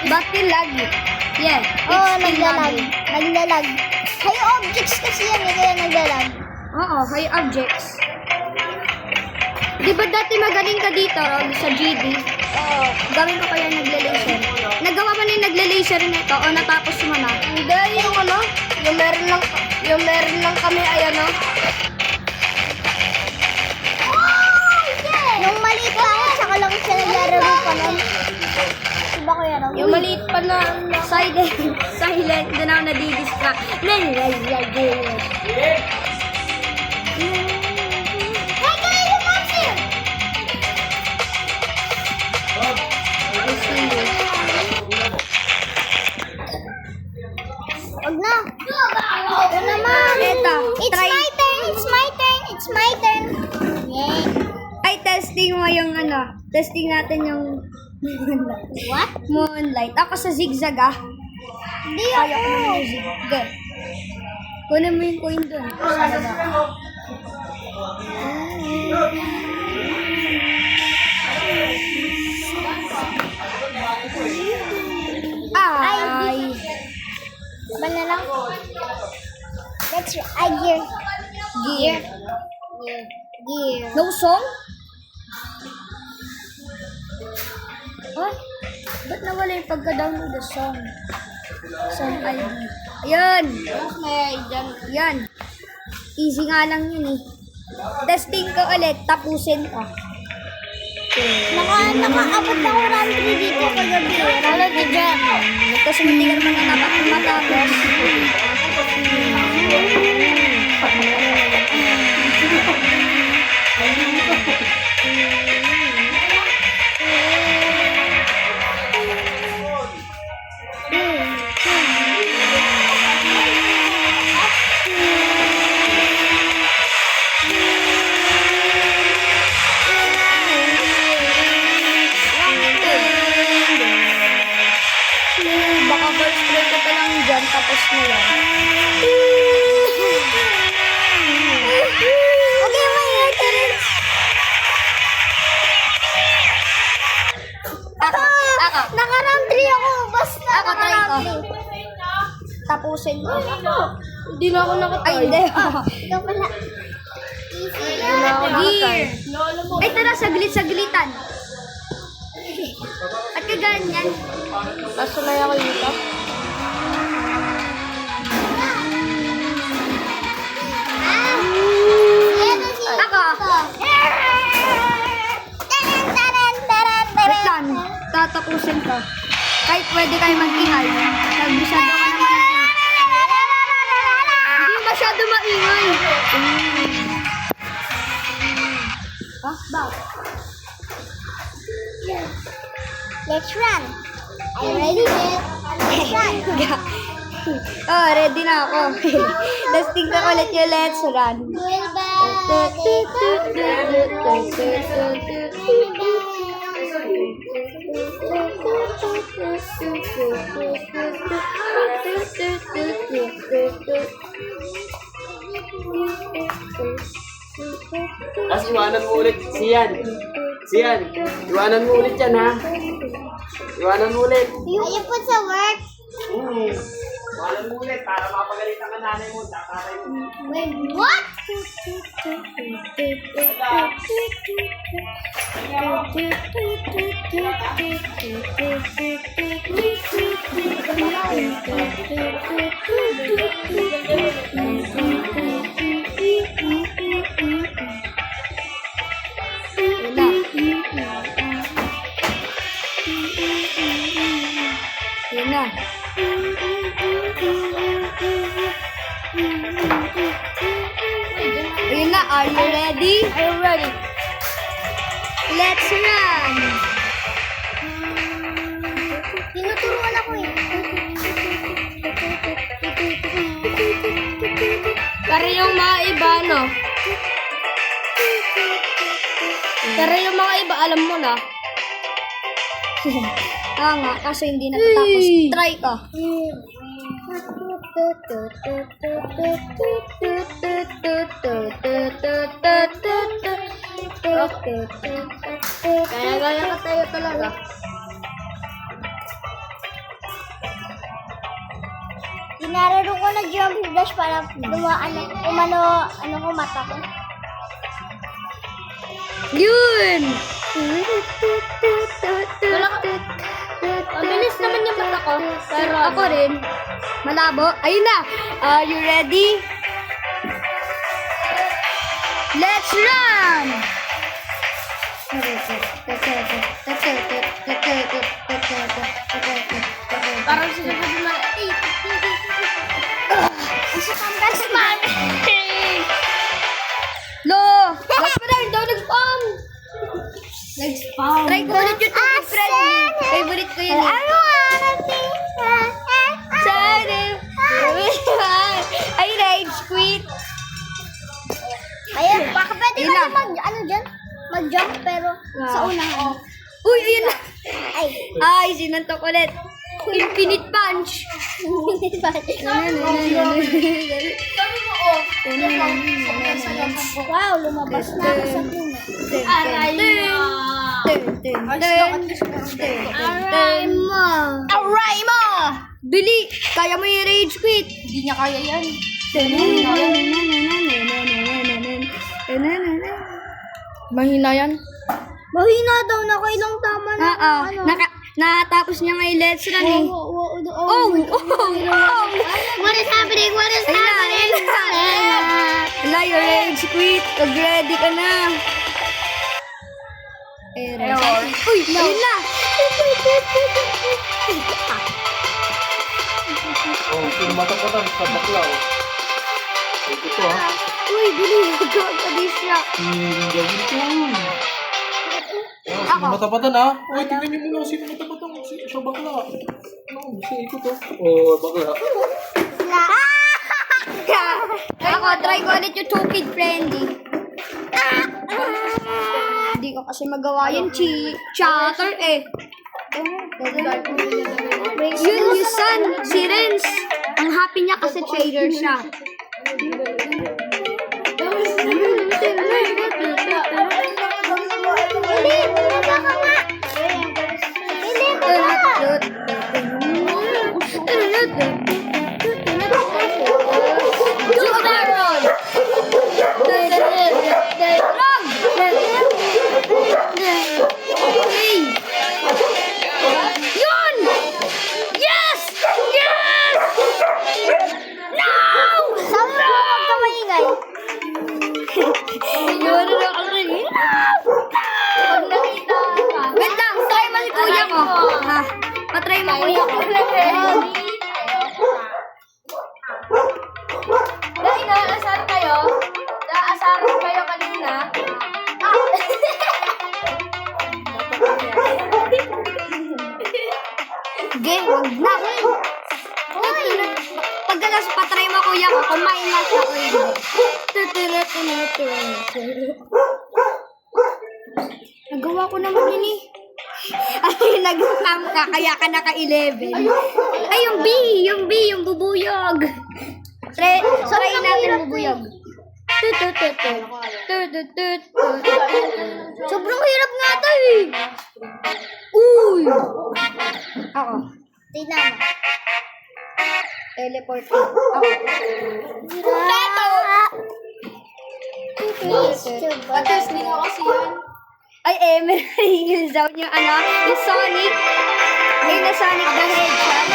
Bakit lagi? Yeah. Oo, naglalag. Naglalag. High objects kasi yan, kaya naglalag. Oo, high objects. Di ba dati magaling ka dito, Rob, sa GD? Oo. Gawin ko kaya nagle-laser. Nagawa mo na yung nagle-laser nito o natapos mo na? Hindi, yung ano, yung meron lang kami, ay ano. Nung maliit pa ako, tsaka lang siya naglalaro pa nun. Diba ko yan? Yung maliit pa na silent, doon ako nadidistract. Wag na. Ito naman. Ito, It's try. my turn. It's my turn. It's my turn. Yeah. Ay, testing mo yung ano. Testing natin yung What? moonlight. Ako sa zigzag ah. Hindi Kaya ko ako. naman yung zigzag. Kunin mo yung coin doon. Sana ba? Ay. Ba na lang? Let's try. Gear. Gear. Gear. No song? Huh? Ba't nawala yung pagka-download the song? Song ID. Ayan. Yan. Easy nga lang yun eh. Testing ko ulit. Tapusin ko. Nakaabot ako round 3 dito kagabi. Lalo dito. Tapos hindi ka naman matapos. Baka first play ka pa lang dyan, tapos na yan. Okay, my turn. Ako. Naka-round 3 ako. Basta Ako, try ko. naka-round 3. Tapusin mo. Hindi na ako nakatry. Ay, hindi. Ito pala. Easy lang. Gear. Ay, tara, saglit-saglitan. At kaganyan. Kaso na ako dito. Ako. Wait lang. Tatapusin ko. Kahit pwede kayo mag-ingay. Masyado ka naman hindi masyado maingay. Ba? Let's run. Are you ready? Let's run. Oh, ready na ako. Testing ko ulit yung let's run. Tapos iwanan mo ulit. Siyan. Iwanan mo ulit yan, ha? Iwanan mo ulit. Ayun po sa work. Iwanan mo ulit para mapagalitan ka nanay mo. Tatay mo. Wait, what? Yun na. Yun na. Ayun na. Are you ready? Are you ready? Let's run! Tinuturuan ako eh. Pero yung mga iba, no? Pero yung mga iba, alam mo na. Ah nga, kaso hindi natatapos. Try ko. Kaya ka tayo talaga. Pinararo ko na jump dash para ko mata ko. Yun! Mabilis naman yung mata ko. Pero ako rin. Malabo. Ayun na. Are you ready? Let's run! Parang sinabi mo na, That's man! Lo! Ba't pa rin daw nag-spam? Nag-spawn. Try ko ulit yung Tuki Friendly. Favorite ko yun eh. Sana. Ay, rage quit. Ayun, baka pwede Yun ka na. mag-jump pero sa unahan. Uy, ayun na. Ay, Ay, sinantok ulit. Infinite punch. wow, lumabas na ako sa pluma. Aray mo! Aray mo! Bili, kaya mo yung rage quit. Hindi niya kaya yan. Mahina yan. Mahina daw na kailang tama na. Natapos niya ngayon let's run eh. Oh! What is happening? What is happening? Wala yung rage quit. Mag-ready ka na. Error. Uy, ayun na. Oh, pinamatapotan sa bakla, oh. Ito, ha? Uy, bili. Gagawin siya. Gawin ko. Ako. Matapatan, ha? Uy, tingnan niyo muna sino matapatan. Sa bakla. Oh, siya ikot, oh. Oh, bakla. Ako, try ko ulit yung Two Kid Friendly. Hindi ko kasi magawa yun, chatter eh. Yun, yung son, si Renz. Ang happy niya kasi trader siya. Super Roll! Hey! Yun! Yes! Yes! No! Saan mo huwag ka maingay? Yun na ako rin. Pag nakita ka. Wait lang, try mo si kuya ko. Ha? Patry mo kuya ko. Dahil naasar kayo? Naasar kayo kanina? Game, wag na. Pagkalas patry mo kuya ko, kumain na siya. Nagawa ko naman yun eh. Ay, nag-scam ka, kaya ka naka-11. Ay, yung B, yung bubuyog. Try natin bubuyog. Sobrang hirap nga ito eh. Uy! Ako. Tingnan mo. Teleport. Ako. Patas din ako kasi yan. Ay, Emery, zone yung yung Sonic. Ay, na Sonic the Hedgehog.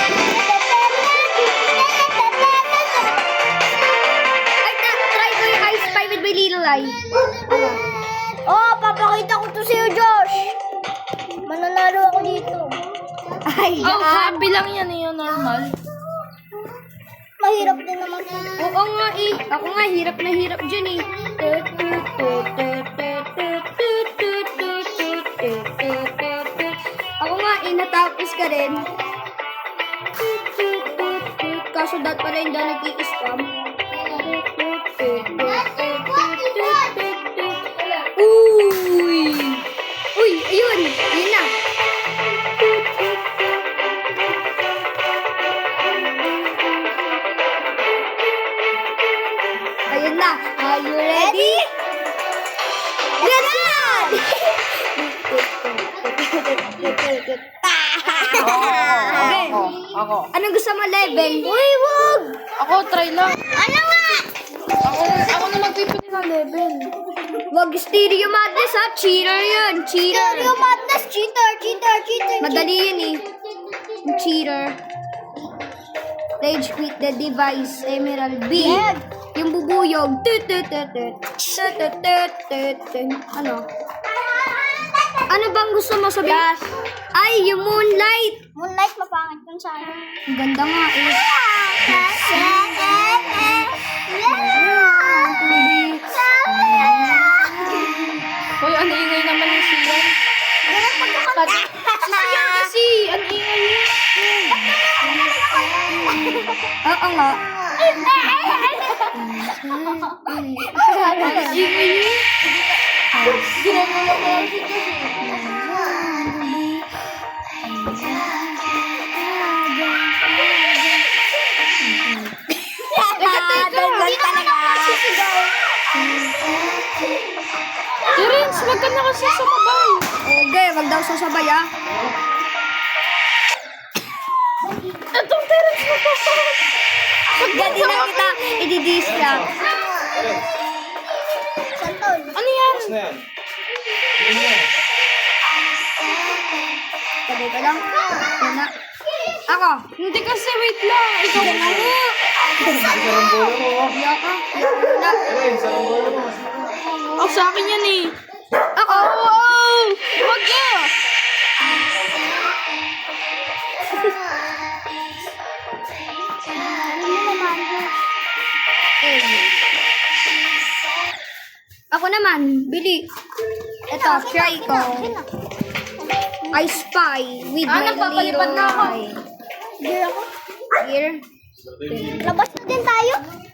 Ay, try ko yung I Spy with my little eye. Oh, papakita ko to sa'yo, Josh. Mananalo ako dito. Ay, happy lang yan yun, normal. Mahirap din naman. oo nga eh. Ako nga, hirap na hirap dyan eh. Ako nga eh, natapos ka rin. Kaso dat pa rin dahil nag-i-spam. Uy! Uy, ayun! Ayun na! Ayun na! Are you ready? Let's run! Okay. Ako. Anong gusto mo level? Uy, wag! Ako, try lang. Ano nga? Ako na magpipili ng level. Wag stereo madness ha. Cheater yun. Cheater. Stereo madness, cheater. Madali yun eh. Cheater. Rage quit the device. Emerald B. Yan. Yung bubuyog. Tut, tut, tut, tut. Tut, tut, tut, tut, tut. Ano? Ano bang gusto mo sabihin? Ay, yung moonlight. Moonlight, mapangit dun sa akin. Ang ganda nga eh. Hoy, ang ingay naman ni Sian. Si Sian kasi, ang ingay niya. Oo nga. Ang ingay niya. Ginagawa ko lang si Terence, wag ka na kasi sumabay. Okay, wag daw sasabay ah. Itong Terence mo pa. Gadi lang kita i-distract. Santol. Ano yan? Sabay ka lang. Una. Ako. Hindi kasi, wait lang. Ikaw na. Iya ka. Una. Oh, sa akin yan eh. Ako. Oh! Wag ka! Ako naman. Bili. Ito, try ko. I spy with my nagpapalipad little na ako. eye. Here ako. Here. Labas na din tayo.